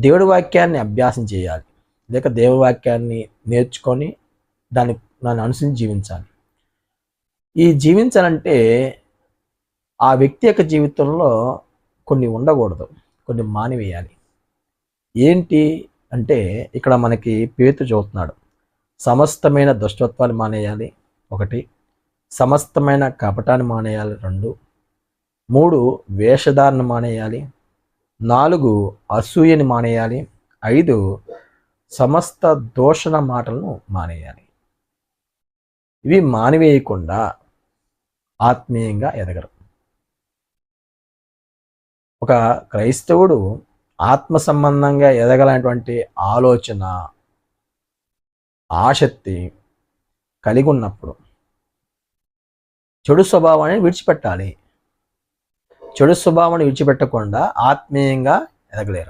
దేవుడి వాక్యాన్ని అభ్యాసం చేయాలి, లేక దేవుడి వాక్యాన్ని నేర్చుకొని దాన్ని అనుసరించి జీవించాలి. ఈ జీవించాలంటే ఆ వ్యక్తి యొక్క జీవితంలో కొన్ని ఉండకూడదు, కొన్ని మానివేయాలి. ఏంటి అంటే ఇక్కడ మనకి పేతురు చెబుతున్నాడు. సమస్తమైన దుష్టత్వాన్ని మానేయాలి 1, సమస్తమైన కపటాన్ని మానేయాలి 2, 3 వేషధారణ మానేయాలి, 4 అసూయని మానేయాలి, 5 సమస్త దూషణ మాటలను మానేయాలి. ఇవి మానివేయకుండా ఆత్మీయంగా ఎదగరు. ఒక క్రైస్తవుడు ఆత్మ సంబంధంగా ఎదగలనేటువంటి ఆలోచన, ఆసక్తి కలిగి ఉన్నప్పుడు చెడు స్వభావాన్ని విడిచిపెట్టాలి. చెడు స్వభావాన్ని విడిచిపెట్టకుండా ఆత్మీయంగా ఎదగలేరు.